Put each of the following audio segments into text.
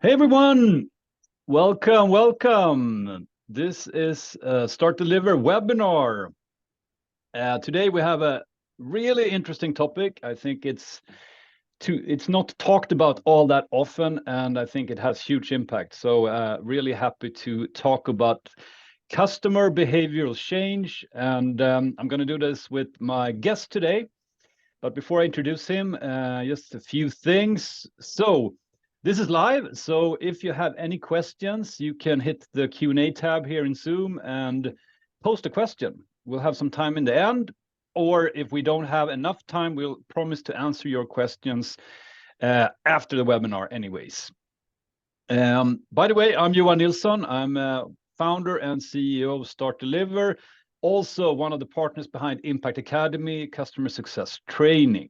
Hey everyone, welcome. This is Start Deliver webinar. Today we have a really interesting topic. I think it's not talked about all that often, and I think it has huge impact. So really happy to talk about customer behavioral change, and I'm going to do this with my guest today. But before I introduce him, just a few things. So this is live. So if you have any questions, you can hit the Q&A tab here in Zoom and post a question. We'll have some time in the end. Or if we don't have enough time, we'll promise to answer your questions after the webinar anyways. By the way, I'm Johan Nilsson. I'm founder and CEO of Start Deliver, also one of the partners behind Impact Academy, customer success training.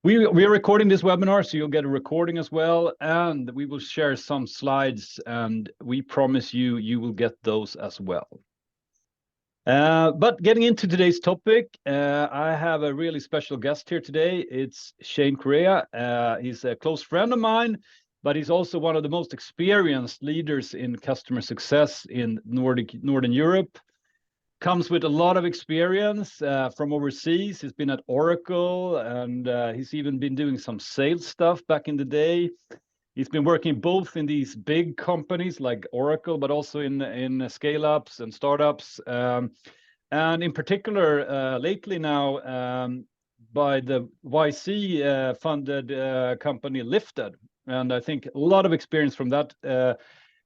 We are recording this webinar, so you'll get a recording as well, and we will share some slides, and we promise you will get those as well. But getting into today's topic, I have a really special guest here today. It's Shane Correa. He's a close friend of mine, but he's also one of the most experienced leaders in customer success in Northern Europe. Comes with a lot of experience from overseas. He's been at Oracle, and he's even been doing some sales stuff back in the day. He's been working both in these big companies like Oracle, but also in scale-ups and startups. And in particular, lately now, by the YC funded company Lifted. And I think a lot of experience from that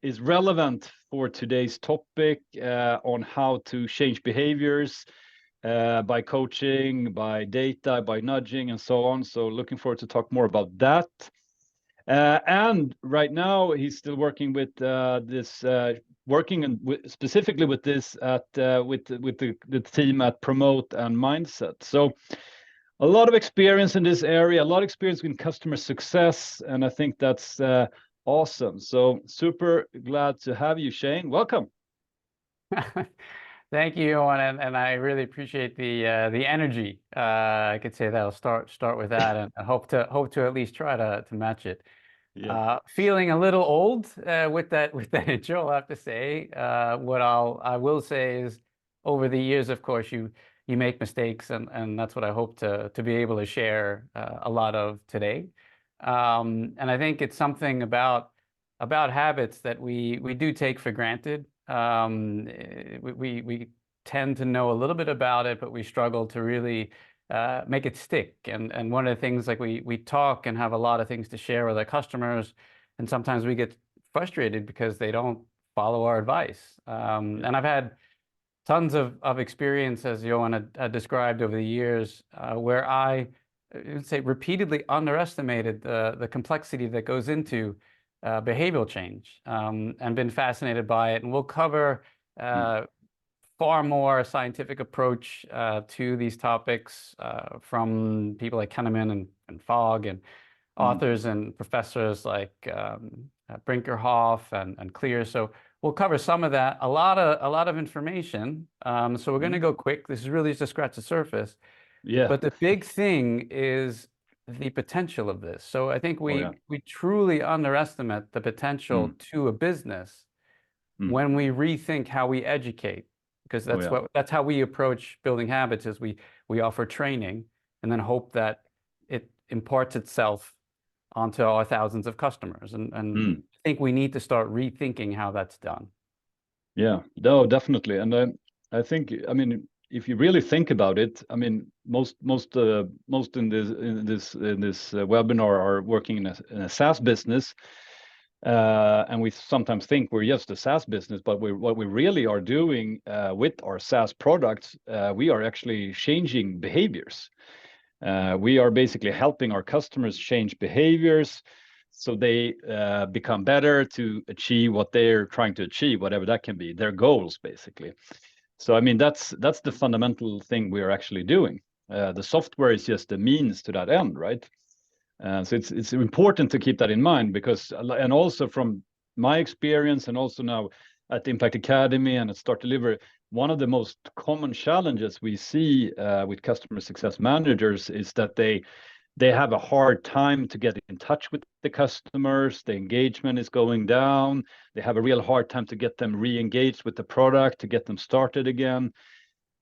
is relevant for today's topic on how to change behaviors by coaching, by data, by nudging, and so on. So looking forward to talk more about that. And right now he's still working with specifically with this at with the team at Promote and Mindset. So a lot of experience in this area, a lot of experience in customer success, and I think that's awesome. So super glad to have you, Shane. Welcome. Thank you, Johan, and I really appreciate the energy. I could say that I'll start with that, and hope to at least try to match it. Yeah. Feeling a little old with that intro, I'll have to say. What I will say is, over the years, of course, you make mistakes, and that's what I hope to be able to share a lot of today. And I think it's something about habits that we do take for granted. We tend to know a little bit about it, but we struggle to really make it stick. And one of the things, like we talk and have a lot of things to share with our customers, and sometimes we get frustrated because they don't follow our advice. And I've had tons of experience, as Johan had described over the years, where I would say repeatedly underestimated the complexity that goes into behavioral change, and been fascinated by it. And we'll cover far more scientific approach to these topics from people like Kahneman and Fogg, and authors and professors like Brinkerhoff and Clear. So we'll cover some of that, a lot of information. So we're going to go quick. This is really just to scratch the surface. Yeah. But the big thing is the potential of this. So I think we truly underestimate the potential to a business when we rethink how we educate, because that's how we approach building habits. Is we offer training and then hope that it imparts itself onto our thousands of customers. And I think we need to start rethinking how that's done. Yeah, no, definitely. And I think, I mean, if you really think about it, I mean, most in this webinar are working in a SaaS business, and we sometimes think we're just a SaaS business, but what we really are doing with our SaaS products, we are actually changing behaviors. We are basically helping our customers change behaviors so they become better to achieve what they're trying to achieve, whatever that can be, their goals, basically. So, I mean, that's the fundamental thing we are actually doing. The software is just a means to that end, right? So it's important to keep that in mind, because, and also from my experience, and also now at Impact Academy and at Start Deliver, one of the most common challenges we see with customer success managers is that they they have a hard time to get in touch with the customers. The engagement is going down. They have a real hard time to get them re-engaged with the product, to get them started again.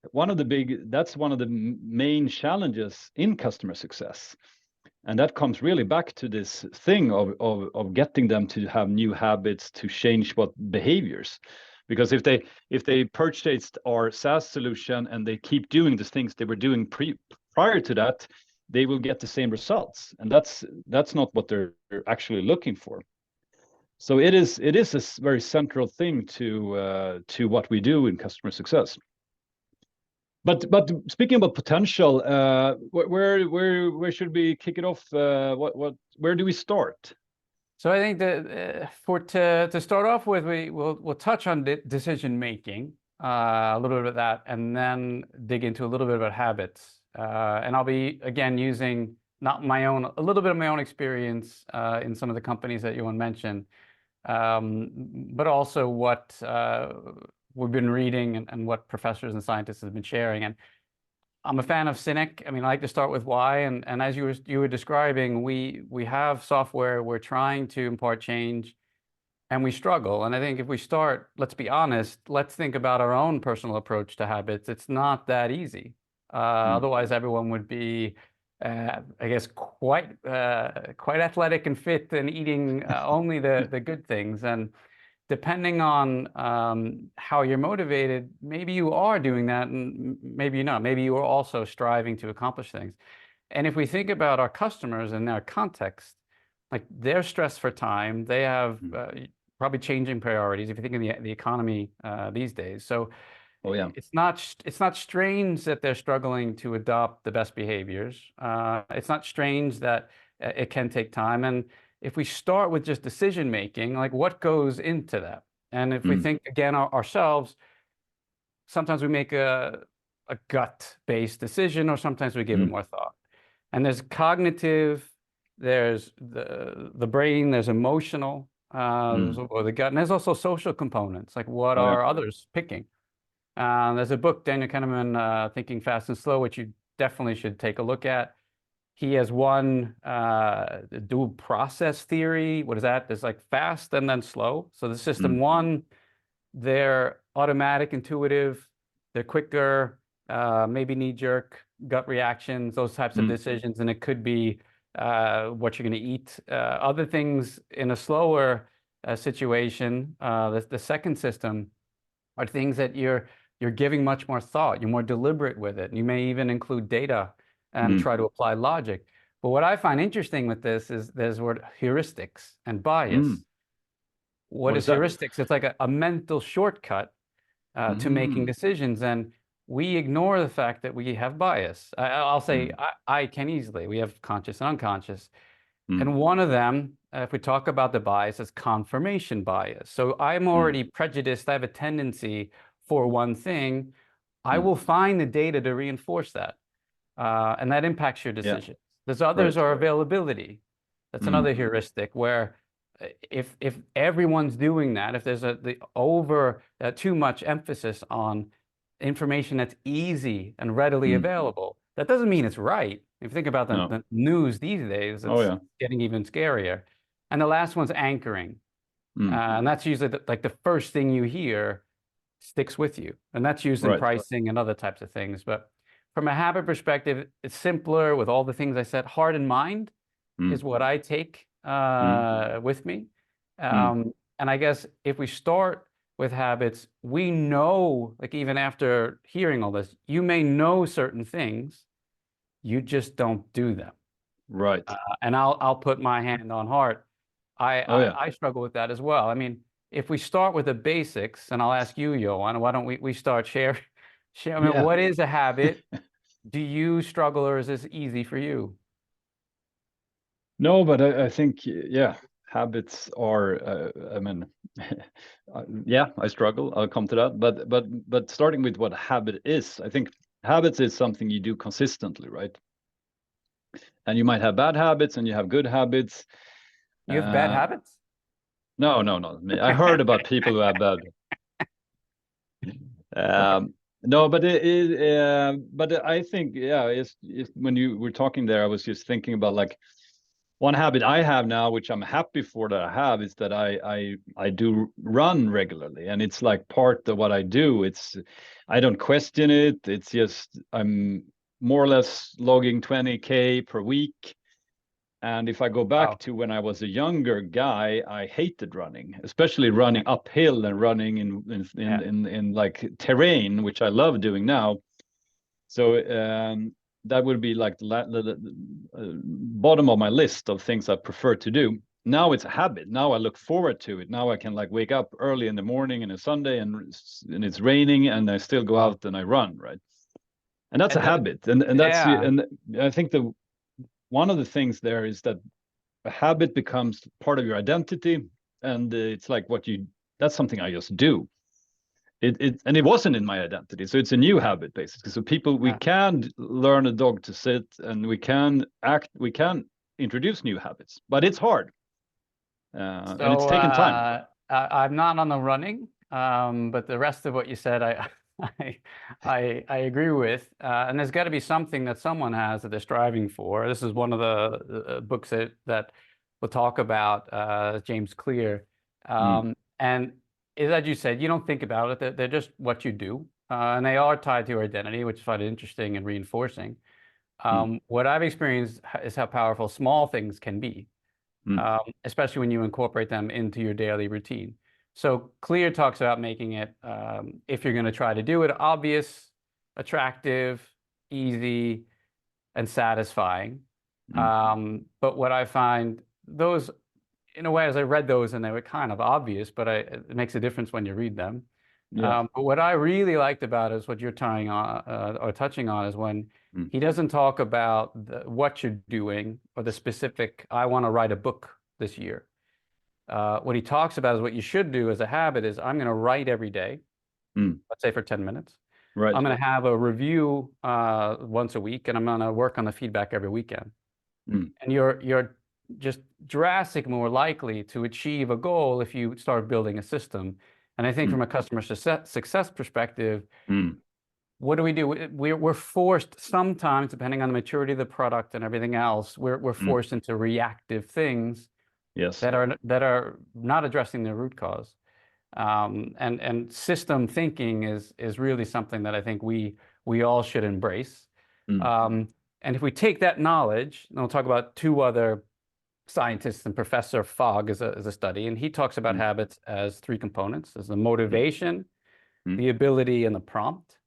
That's one of the main challenges in customer success. And that comes really back to this thing of getting them to have new habits, to change what behaviors. Because if they purchased our SaaS solution and they keep doing the things they were doing prior to that, they will get the same results, and that's not what they're actually looking for. So it is a very central thing to what we do in customer success. But speaking about potential, where should we kick it off? Where do we start? So I think that to start off with, we'll touch on decision making, a little bit of that, and then dig into a little bit about habits. And I'll be again using a little bit of my own experience in some of the companies that Johan mentioned, but also what we've been reading and what professors and scientists have been sharing. And I'm a fan of Cynic. I mean, I like to start with why. And as you were describing, we have software, we're trying to impart change, and we struggle. And I think if we start, let's be honest, let's think about our own personal approach to habits. It's not that easy. Otherwise, everyone would be, I guess, quite athletic and fit and eating only the good things. And depending on how you're motivated, maybe you are doing that, and maybe you're not. Maybe you are also striving to accomplish things. And if we think about our customers in their context, like they're stressed for time, they have probably changing priorities. If you think of the economy these days, so it's not strange that they're struggling to adopt the best behaviors. It's not strange that it can take time. And if we start with just decision making, like what goes into that? And if we think again ourselves, sometimes we make a gut-based decision, or sometimes we give it more thought. And there's cognitive, there's the brain, there's emotional, or the gut, and there's also social components, like what are others picking? There's a book, Daniel Kahneman, Thinking Fast and Slow, which you definitely should take a look at. He has one dual process theory. What is that? There's like fast and then slow. So the system one, they're automatic, intuitive, they're quicker, maybe knee-jerk gut reactions, those types of decisions. And it could be what you're going to eat. Other things in a slower situation, the second system, are things that you're giving much more thought. You're more deliberate with it. You may even include data and try to apply logic. But what I find interesting with this is there's the word heuristics and bias. What is heuristics? It's like a mental shortcut to making decisions. And we ignore the fact that we have bias. I'll say I can easily. We have conscious and unconscious. And one of them, if we talk about the bias, is confirmation bias. So I'm already prejudiced. I have a tendency for one thing. I will find the data to reinforce that. And that impacts your decision. There's others are availability. That's another heuristic where if everyone's doing that, if there's too much emphasis on information that's easy and readily available, that doesn't mean it's right. If you think about the news these days, it's getting even scarier. And the last one's anchoring. And that's usually like the first thing you hear sticks with you. And that's used in pricing and other types of things. But from a habit perspective, it's simpler with all the things I said. Heart and mind is what I take with me. And I guess if we start with habits, we know, like even after hearing all this, you may know certain things, you just don't do them. Right. And I'll put my hand on heart. I struggle with that as well. I mean, if we start with the basics, and I'll ask you, Johan, why don't we start share? I mean, what is a habit? Do you struggle, or is this easy for you? No, but I think, habits are, I mean, I struggle. I'll come to that. But starting with what a habit is, I think habits is something you do consistently, right? And you might have bad habits and you have good habits. You have bad habits? No. I heard about people who have bad. No, but I think, yeah, it's when you were talking there, I was just thinking about like one habit I have now, which I'm happy for that I have, is that I do run regularly, and it's like part of what I do. I don't question it. It's just I'm more or less logging 20K per week. And if I go back Wow. to when I was a younger guy, I hated running, especially running uphill and running Yeah. in like terrain, which I love doing now. So that would be like the bottom of my list of things I prefer to do. Now it's a habit. Now I look forward to it. Now I can like wake up early in the morning and a Sunday and it's raining and I still go Wow. out and I run, right? And that's a And habit. And that's yeah. and I think the one of the things there is that a habit becomes part of your identity, and it's like what you that's something I just do. It wasn't in my identity, so it's a new habit basically. So people, we Yeah. can learn a dog to sit, and we can introduce new habits, but it's hard, and it's So taken time. I'm not on the running, but the rest of what you said, I I agree with. And there's got to be something that someone has that they're striving for. This is one of the books that we'll talk about, James Clear. Mm, And as you said, you don't think about it. They're just what you do, and they are tied to your identity, which is quite interesting and reinforcing. mm, What I've experienced is how powerful small things can be, mm, especially when you incorporate them into your daily routine. So Clear talks about making it, if you're going to try to do it, obvious, attractive, easy, and satisfying. mm. But what I find, those, in a way, as I read those, and they were kind of obvious, but it makes a difference when you read them. Yeah. But what I really liked about it is what you're tying on, or touching on, is when Mm, he doesn't talk about what you're doing or the specific, I want to write a book this year. What he talks about is what you should do as a habit is, I'm going to write every day, mm. let's say for 10 minutes. Right. I'm going to have a review once a week, and I'm going to work on the feedback every weekend. Mm, And you're just drastically more likely to achieve a goal if you start building a system. And I think mm, from a customer success perspective, mm, what do we do? We're forced sometimes, depending on the maturity of the product and everything else, we're mm. forced into reactive things Yes. that are not addressing the root cause. And system thinking is really something that I think we all should embrace. Mm, Um, and if we take that knowledge, and we'll talk about two other scientists, and Professor Fogg is a study, and he talks about mm, habits as three components: as the mm, motivation, mm, the ability, and the prompt.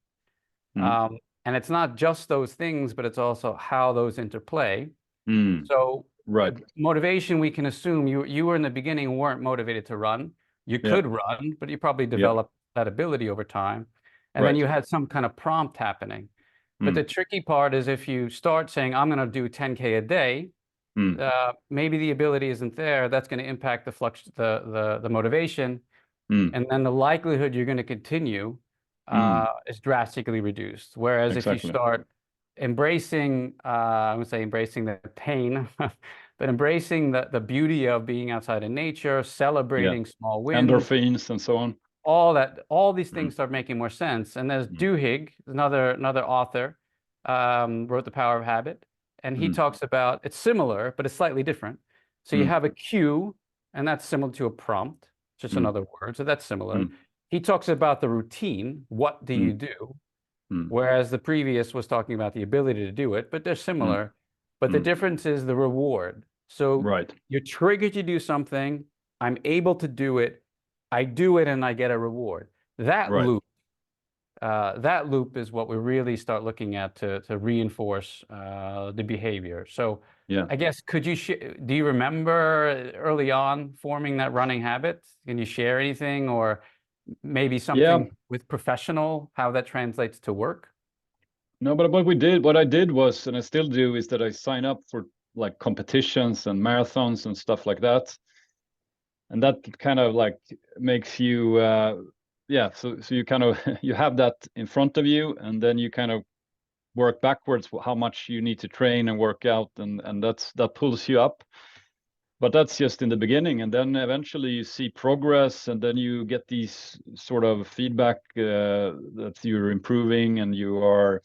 mm, And it's not just those things, but it's also how those interplay. mm. So Right. motivation, we can assume you were in the beginning weren't motivated to run. You Yeah. could run, but you probably Yeah. developed that ability over time. And then Right. you had some kind of prompt happening. But Mm, the tricky part is, if you start saying, I'm going to do 10K a day, mm, maybe the ability isn't there. That's going to impact the motivation. mm. And then the likelihood you're going to continue Mm. is drastically reduced. Whereas if you Exactly. start embracing, I would say embracing the pain, but embracing the beauty of being outside in nature, Yeah. celebrating small wins, Endorphins and so on. all these Mm, things start making more sense. And there's mm, Duhigg, another author, wrote The Power of Habit, and he mm, talks about, it's similar, but it's slightly different. So you mm, have a cue, and that's similar to a prompt, just mm, another word. So that's similar. mm, He talks about the routine. What do you mm, do? mm, Whereas the previous was talking about the ability to do it, but they're mm, similar. But the mm. difference is the reward. So Right. you're triggered to do something. I'm able to do it. I do it and I get a reward. That Right. loop, that loop is what we really start looking at to reinforce the behavior. So Yeah. I guess, do you remember early on forming that running habit? Can you share anything, or maybe Yeah. something with professional, how that translates to work? No, but what I did was, and I still do, is that I sign up for like competitions and marathons and stuff like that. And that kind of like makes you, yeah. So you kind of you have that in front of you, and then you kind of work backwards how much you need to train and work out, and that pulls you up. but that's just in the beginning, and then eventually you see progress, and then you get these sort of feedback that you're improving, and you're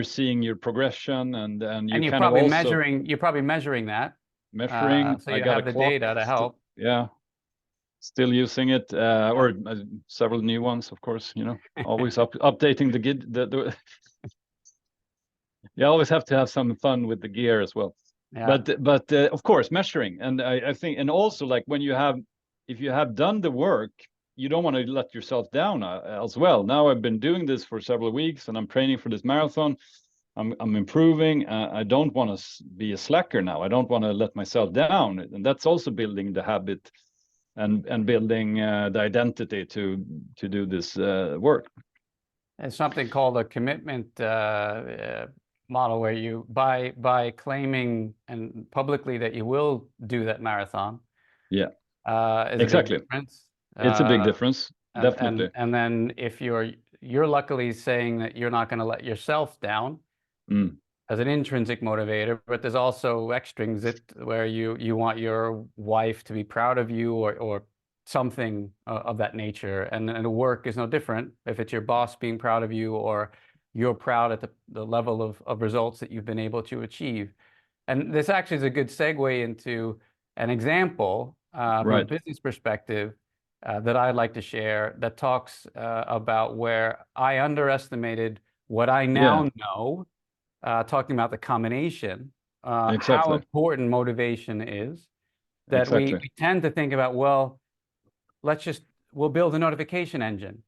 seeing your progression, and you And kind of also you're probably measuring that. measuring. So I you got a have the clock. data to help. Yeah, still using it, or several new ones, of course. Always updating the gid. You always have to have some fun with the gear as well. Yeah. But of course, measuring, and I think, and also like if you have done the work, you don't want to let yourself down as well. Now I've been doing this for several weeks, and I'm training for this marathon. I'm improving. I don't want to be a slacker now. I don't want to let myself down, and that's also building the habit and building the identity to do this work. It's something called a commitment model, where you by claiming and publicly that you will do that marathon. Yeah, Is exactly. a big difference. It's a big difference, definitely. And then if you're luckily saying that you're not going to let yourself down as an intrinsic motivator, but there's also extrinsic, where you want your wife to be proud of you, or something of that nature. And the work is no different. If it's your boss being proud of you, or you're proud at the level of results that you've been able to achieve. And this actually is a good segue into an example from a business perspective that I'd like to share, that talks about where I underestimated what I now know, talking about the combination, how important motivation is, that we tend to think about, well, we'll build a notification engine.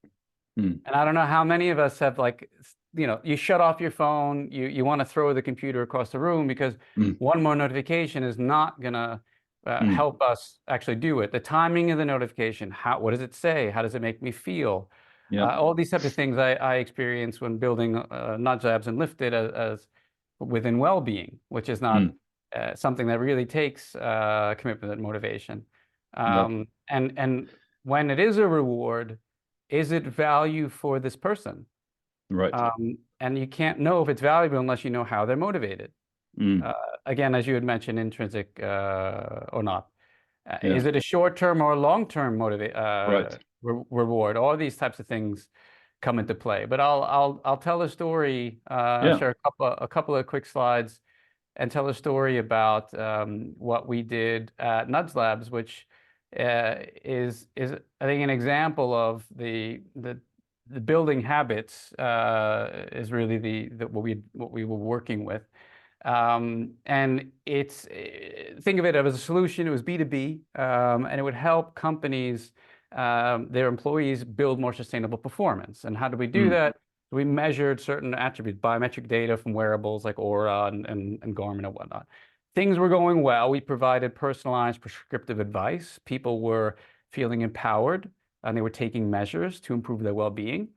And I don't know how many of us have, like, you shut off your phone, you want to throw the computer across the room because one more notification is not going to help us actually do it. The timing of the notification, what does it say? How does it make me feel? All these types of things I experience when building Nudge Labs and Lifted as within well-being, which is not something that really takes commitment and motivation. And when it is a reward, is it value for this person? Right. And you can't know if it's valuable unless you know how they're motivated. Again, as you had mentioned, intrinsic or not. Is it a short-term or long-term reward? All these types of things come into play. But I'll tell a story. I'll share a couple of quick slides and tell a story about what we did at Nudge Labs, which is I think an example of the building habits is really what we were working with. And it's, think of it as a solution. It was B2B, and it would help companies, their employees, build more sustainable performance. And how do we do that? We measured certain attributes, biometric data from wearables like Aura and Garmin and whatnot. Things were going well. We provided personalized prescriptive advice. People were feeling empowered, and they were taking measures to improve their well-being.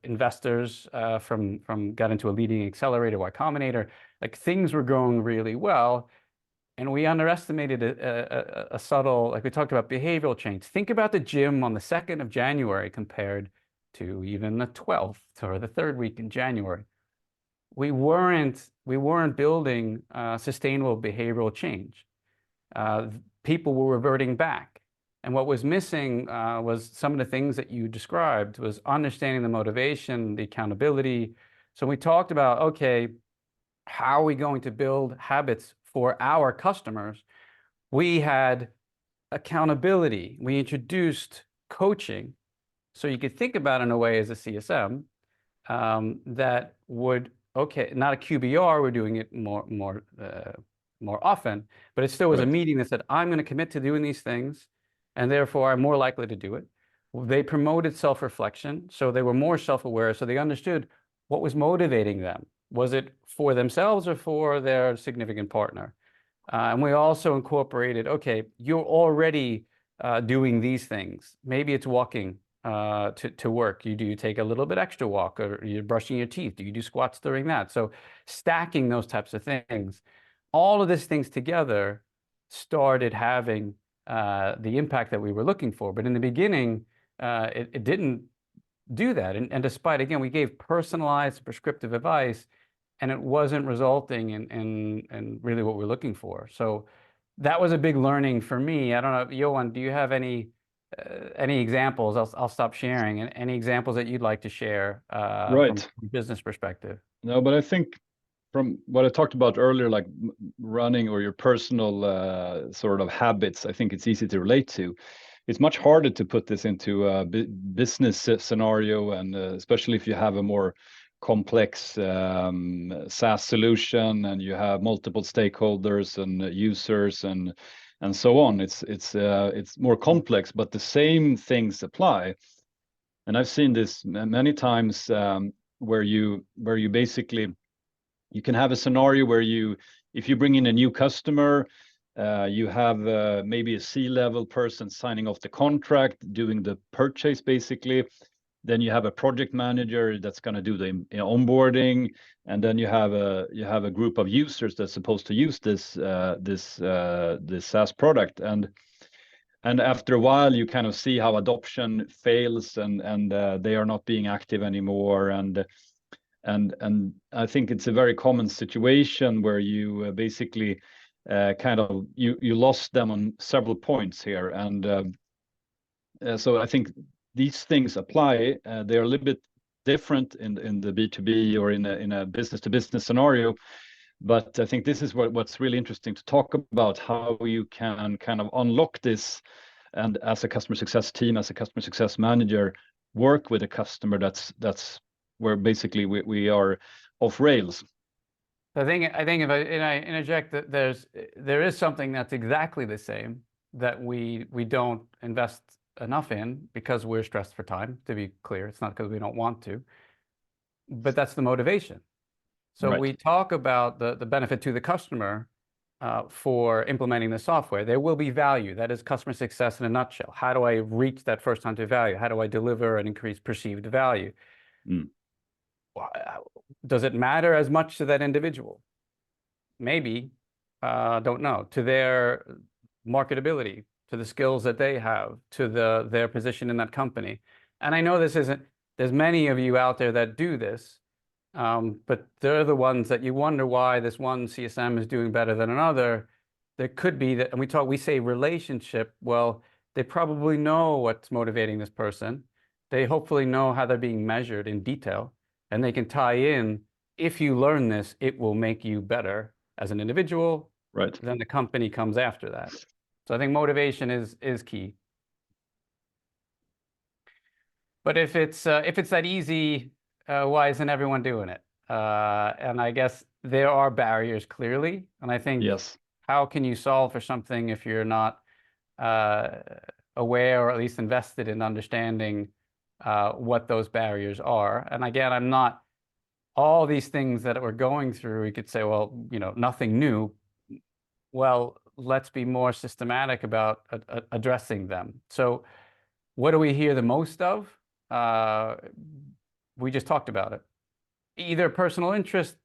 Investors got into a leading accelerator, Y Combinator. Like, things were going really well, and we underestimated a subtle, like we talked about, behavioral change. Think about the gym on the 2nd of January compared to even the 12th or the 3rd week in January. We weren't building sustainable behavioral change. People were reverting back. And what was missing was some of the things that you described, was understanding the motivation, the accountability. So we talked about, okay, how are we going to build habits for our customers? We had accountability. We introduced coaching. So you could think about it in a way as a CSM that would, okay, not a QBR, we're doing it more often, but it still was a meeting that said, I'm going to commit to doing these things, and therefore I'm more likely to do it. They promoted self-reflection, so they were more self-aware, so they understood what was motivating them. Was it for themselves or for their significant partner? And we also incorporated, okay, you're already doing these things. Maybe it's walking to work. Do you take a little bit extra walk, or you're brushing your teeth? Do you do squats during that? So stacking those types of things, all of these things together started having the impact that we were looking for. But in the beginning, it didn't do that. And despite, again, we gave personalized prescriptive advice, and it wasn't resulting in really what we're looking for. So that was a big learning for me. I don't know, Johan, do you have any examples? I'll stop sharing. And any examples that you'd like to share from Right. a business perspective? No, but I think from what I talked about earlier, like running or your personal sort of habits, I think it's easy to relate to. It's much harder to put this into a business scenario, and especially if you have a more complex SaaS solution and you have multiple stakeholders and users and so on. It's more complex, but the same things apply. And I've seen this many times, where you basically, you can have a scenario where if you bring in a new customer, you have maybe a C-level person signing off the contract, doing the purchase basically. Then you have a project manager that's going to do the onboarding, and then you have a group of users that's supposed to use this SaaS product. And after a while, you kind of see how adoption fails, and they are not being active anymore. And I think it's a very common situation where you basically kind of you lost them on several points here. And so I think these things apply. They are a little bit different in the B2B or in a business to business scenario. But I think this is what's really interesting to talk about, how you can kind of unlock this, and as a customer success team, as a customer success manager, work with a customer that's where basically we are off rails. I think if I interject, that there is something that's exactly the same that we don't invest enough in because we're stressed for time. To be clear, it's not because we don't want to, but that's the motivation. So Right. we talk about the benefit to the customer for implementing the software. There will be value. That is customer success in a nutshell. How do I reach that first time to value? How do I deliver and increase perceived value? Mm. Does it matter as much to that individual? Maybe, don't know. To their marketability, to the skills that they have, to their position in that company. And I know there's many of you out there that do this, but they're the ones that you wonder why this one CSM is doing better than another. There could be that, and we say relationship. Well, they probably know what's motivating this person. They hopefully know how they're being measured in detail, and they can tie in, if you learn this, it will make you better as an individual. Right. Then the company comes after that. So I think motivation is key. But if it's that easy, why isn't everyone doing it? And I guess there are barriers clearly. And I think, Yes. how can you solve for something if you're not aware, or at least invested in understanding what those barriers are? And again, I'm not all these things that we're going through. We could say, well, nothing new. Well, let's be more systematic about addressing them. So what do we hear the most of? We just talked about it. Either personal interest,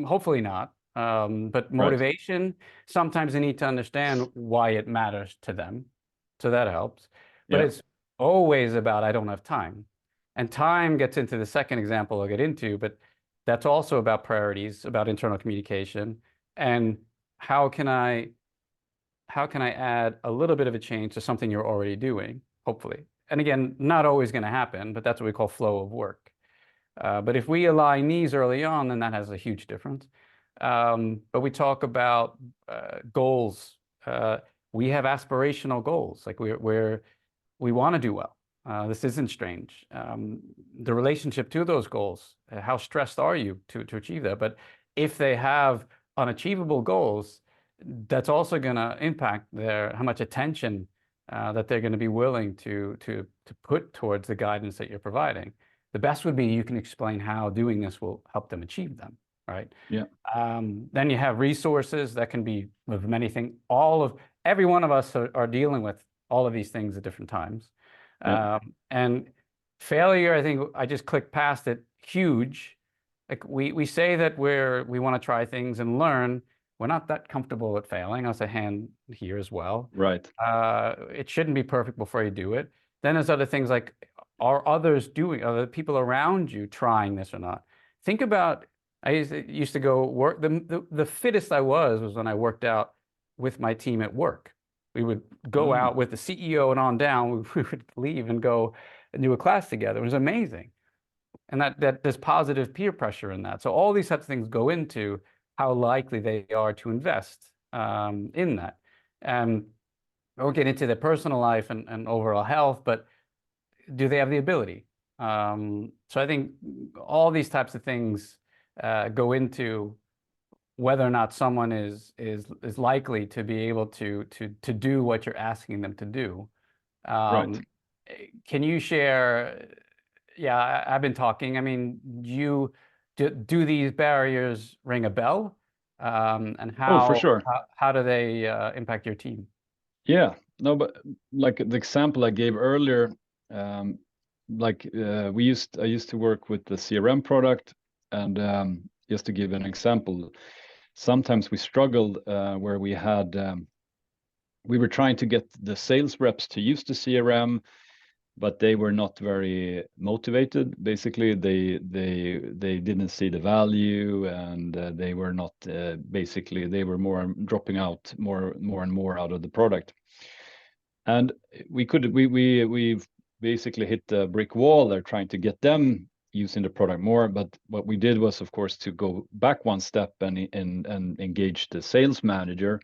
hopefully not, but motivation. Right. Sometimes they need to understand why it matters to them. So that helps. But it's always about, I don't have time. And time gets into the second example I'll get into, but that's also about priorities, about internal communication, and how can I add a little bit of a change to something you're already doing, hopefully. And again, not always going to happen, but that's what we call flow of work. But if we align these early on, then that has a huge difference. But we talk about goals. We have aspirational goals, like we want to do well. This isn't strange. The relationship to those goals, how stressed are you to achieve that? But if they have unachievable goals, that's also going to impact how much attention that they're going to be willing to put towards the guidance that you're providing. The best would be you can explain how doing this will help them achieve them, right? Yeah. Then you have resources that can be of many things. Every one of us are dealing with all of these things at different times. Yeah. And failure, I think I just clicked past it, huge. Like we say that we want to try things and learn. We're not that comfortable at failing. I'll say hand here as well. Right. It shouldn't be perfect before you do it. Then there's other things like, are the people around you trying this or not? Think about I used to go work. The fittest I was when I worked out with my team at work. We would go Oh, out with the CEO and on down. We would leave and go and do a class together. It was amazing. And that there's positive peer pressure in that. So all these types of things go into how likely they are to invest in that. And I won't get into their personal life and overall health, but do they have the ability? So I think all these types of things go into whether or not someone is likely to be able to do what you're asking them to do. right. Um, can you share? Yeah, I've been talking. I mean, do these barriers ring a bell? And Oh, for sure. how do they impact your team? Yeah, no, but like the example I gave earlier, um, I used to work with the CRM product, and just to give an example, sometimes we struggled where we were trying to get the sales reps to use the CRM, but they were not very motivated. Basically, they didn't see the value, and they were not basically they were more dropping out more and more out of the product. And we basically hit a brick wall there trying to get them using the product more. But what we did was, of course, to go back one step and engage the sales manager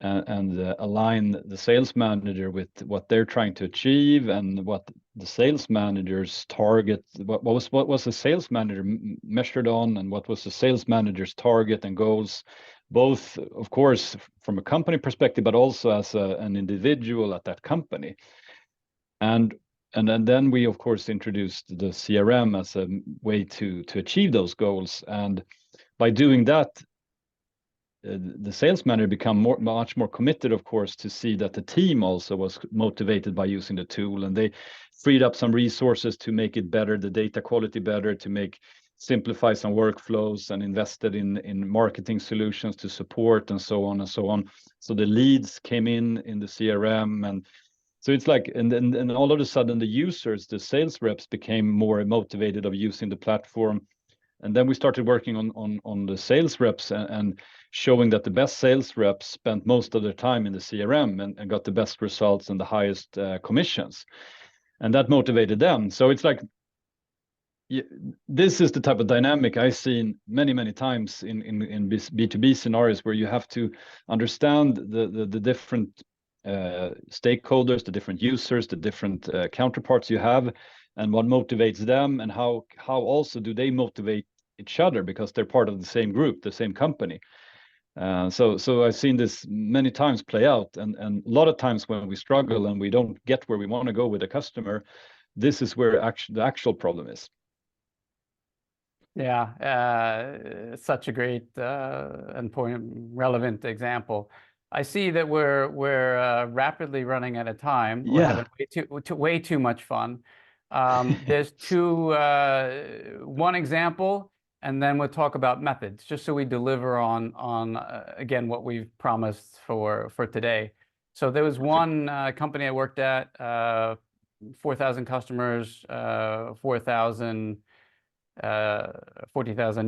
and align the sales manager with what they're trying to achieve and what the sales manager's target, what was the sales manager measured on, and what was the sales manager's target and goals, both of course from a company perspective, but also as an individual at that company. And then we of course introduced the CRM as a way to achieve those goals. And by doing that, the sales manager become much more committed, of course, to see that the team also was motivated by using the tool, and they freed up some resources to make it better, the data quality better, to simplify some workflows, and invested in marketing solutions to support and so on and so on. So the leads came in the CRM, and so it's like, and all of a sudden the users, the sales reps, became more motivated of using the platform. And then we started working on the sales reps, and showing that the best sales reps spent most of their time in the CRM, and got the best results and the highest commissions, and that motivated them. So it's like, this is the type of dynamic I've seen many times in B2B scenarios, where you have to understand the different stakeholders, the different users, the different counterparts you have, and what motivates them, and how also do they motivate each other, because they're part of the same group, the same company. So I've seen this many times play out, and a lot of times when we struggle and we don't get where we want to go with a customer, this is where the actual problem is. Yeah, such a great and relevant example. I see that we're rapidly running out of time. We're Yeah. having way too much fun. There's one example, and then we'll talk about methods, just so we deliver on again what we've promised for today. So there was one company I worked at, 4,000 customers, 40,000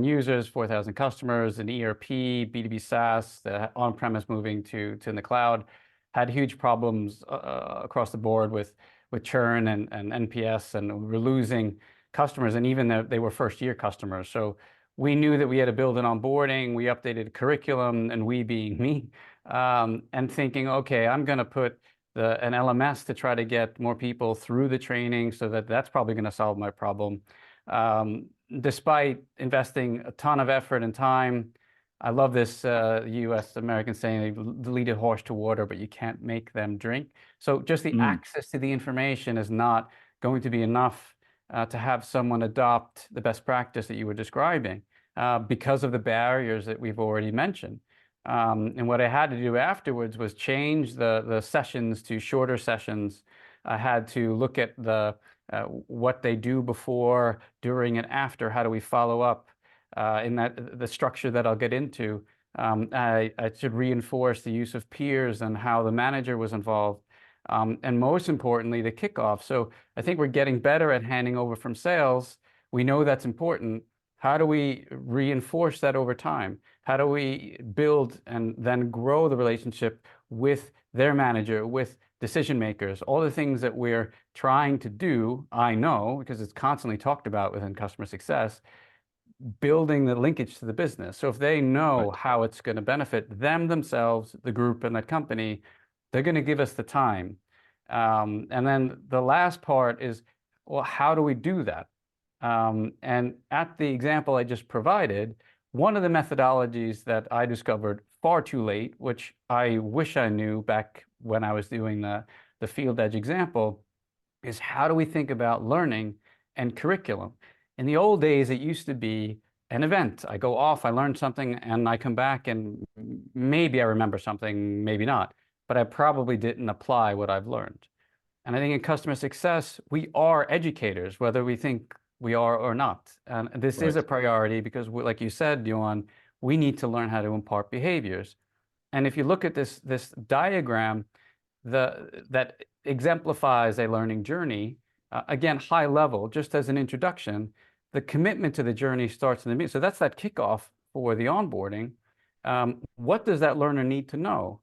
users, 4,000 customers, an ERP, B2B SaaS, the on-premise moving to in the cloud, had huge problems across the board with churn and NPS, and we were losing customers, and even they were first-year customers. So we knew that we had to build an onboarding. We updated curriculum, and we being me, and thinking, okay, I'm going to put an LMS to try to get more people through the training, so that's probably going to solve my problem. Despite investing a ton of effort and time, I love this US American saying, they lead a horse to water, but you can't make them drink. So just the access to the information is not going to be enough to have someone adopt the best practice that you were describing, because of the barriers that we've already mentioned. And what I had to do afterwards was change the sessions to shorter sessions. I had to look at what they do before, during, and after. How do we follow up in the structure that I'll get into? I should reinforce the use of peers and how the manager was involved. And most importantly, the kickoff. So I think we're getting better at handing over from sales. We know that's important, How do we reinforce that over time? How do we build and then grow the relationship with their manager, with decision makers, all the things that we're trying to do, I know, because it's constantly talked about within customer success, building the linkage to the business. So if they know Right. how it's going to benefit them themselves, the group and that company, they're going to give us the time. And then the last part is, well, how do we do that? And at the example I just provided, one of the methodologies that I discovered far too late, which I wish I knew back when I was doing the field edge example, is how do we think about learning and curriculum? In the old days, it used to be an event. I go off, I learn something, and I come back and maybe I remember something, maybe not, but I probably didn't apply what I've learned. And I think in customer success, we are educators, whether we think we are or not. And this is Right. a priority because, like you said, Johan, we need to learn how to impart behaviors. And if you look at this diagram, that exemplifies a learning journey, again, high level, just as an introduction, the commitment to the journey starts in the beginning. So that's that kickoff for the onboarding. What does that learner need to know?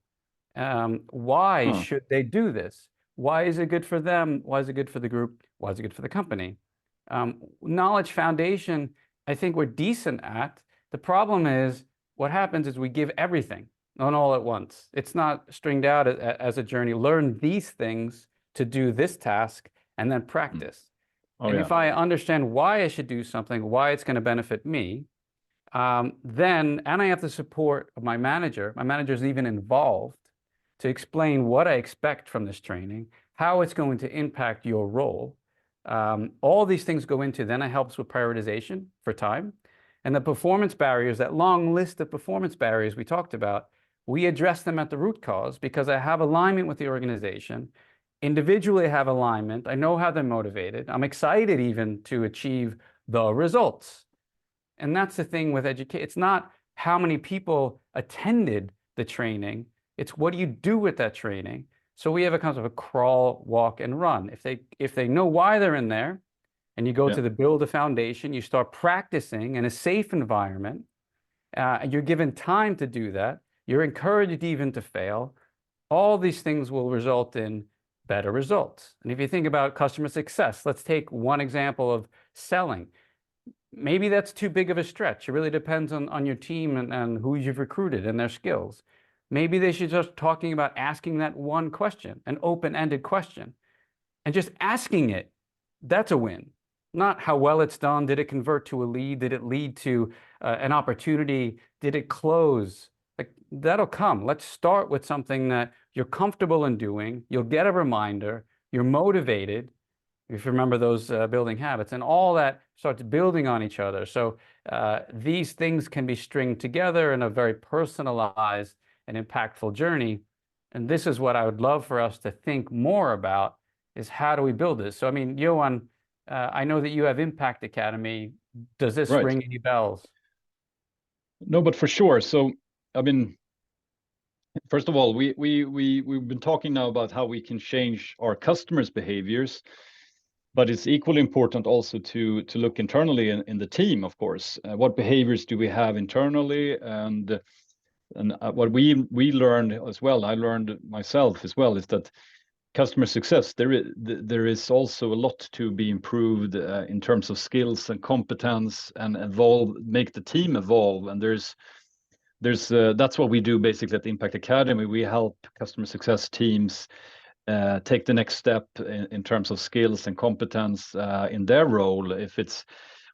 Why Huh. should they do this? Why is it good for them? Why is it good for the group? Why is it good for the company? Knowledge foundation, I think we're decent at. The problem is what happens is we give everything, not all at once. It's not stringed out as a journey. Learn these things to do this task and then Mm. practice. Oh, And yeah. if I understand why I should do something, why it's going to benefit me, then, and I have the support of my manager is even involved to explain what I expect from this training, how it's going to impact your role. All these things go into, then it helps with prioritization for time. And the performance barriers, that long list of performance barriers we talked about, we address them at the root cause because I have alignment with the organization. Individually, I have alignment. I know how they're motivated. I'm excited even to achieve the results. And that's the thing with education. It's not how many people attended the training. It's what do you do with that training? So we have a concept of a crawl, walk, and run. If they know why they're in there, and you go Yeah. to the build a foundation, you start practicing in a safe environment, and you're given time to do that. You're encouraged even to fail. All these things will result in better results. And if you think about customer success, let's take one example of selling. Maybe that's too big of a stretch. It really depends on your team and who you've recruited and their skills. Maybe they should just talking about asking that one question, an open-ended question, and just asking it. That's a win. Not how well it's done. Did it convert to a lead? Did it lead to an opportunity? Did it close? Like that'll come. Let's start with something that you're comfortable in doing. You'll get a reminder. You're motivated. If you remember those building habits, and all that starts building on each other. So these things can be stringed together in a very personalized and impactful journey. And this is what I would love for us to think more about is how do we build this? So, I mean, Johan, I know that you have Impact Academy. Does this Right. ring any bells? No, but for sure. So, I mean, first of all, we've been talking now about how we can change our customers' behaviors, but it's equally important also to look internally in the team, of course. What behaviors do we have internally, and what we learned as well, I learned myself as well, is that customer success, there is also a lot to be improved in terms of skills and competence and evolve, make the team evolve. And there's that's what we do basically at the Impact Academy. We help customer success teams take the next step in terms of skills and competence in their role, if it's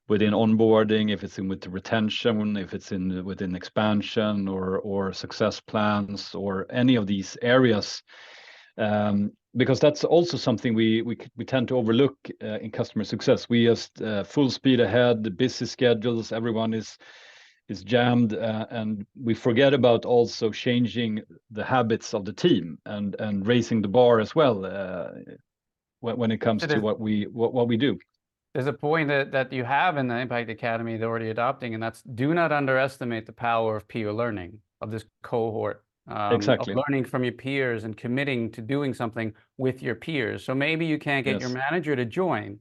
within onboarding, if it's in with the retention, if it's in within expansion or success plans or any of these areas. Because that's also something we tend to overlook in customer success. We just full speed ahead, busy schedules, everyone is jammed, and we forget about also changing the habits of the team and raising the bar as well when it comes So to what we do. there's a point that you have in the Impact Academy they're already adopting, and that's do not underestimate the power of peer learning, of this cohort, of Exactly. learning from your peers and committing to doing something with your peers. So maybe you can't get your Yes. manager to join,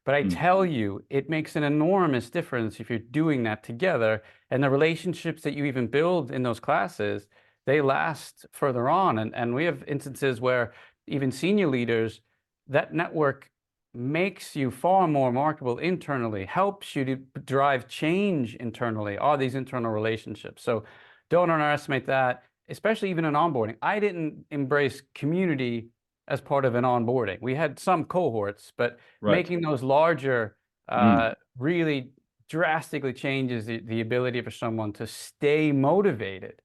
But I tell you, it makes an enormous difference if you're doing that together. And the relationships that you even build in those classes, they last further on. And we have instances where even senior leaders, that network makes you far more marketable internally, helps you to drive change internally, all these internal relationships. So don't underestimate that, especially even in onboarding. I didn't embrace community as part of an onboarding. We had some cohorts, but making those larger really drastically changes the ability for someone to stay motivated,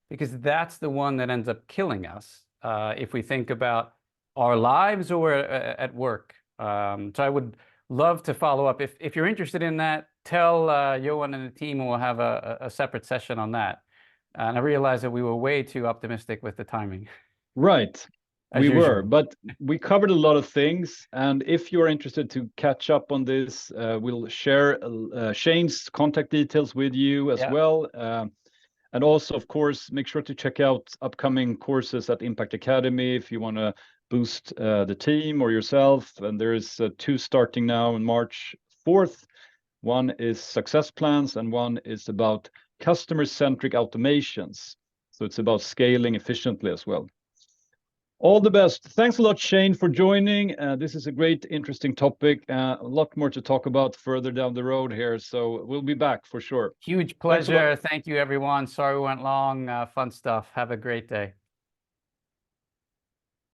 because that's the one that ends up killing us if we think about our lives or at work. So I would love to follow up. If you're interested in that, tell Johan and the team, and we'll have a separate session on that. And I realized that we were way too optimistic with the timing. Right. We usual. were, but we covered a lot of things. And if you're interested to catch up on this, we'll share Shane's contact details with you as well. And also, of course, make sure to check out upcoming courses at Impact Academy if you want to boost the team or yourself. And there is 2 starting now on March 4th. One is success plans, and one is about customer-centric automations. So it's about scaling efficiently as well. All the best. Thanks a lot, Shane, for joining. This is a great, interesting topic. A lot more to talk about further down the road here. So we'll be back for sure. Huge pleasure. Thank you, everyone. Sorry we went long. Fun stuff. Have a great day.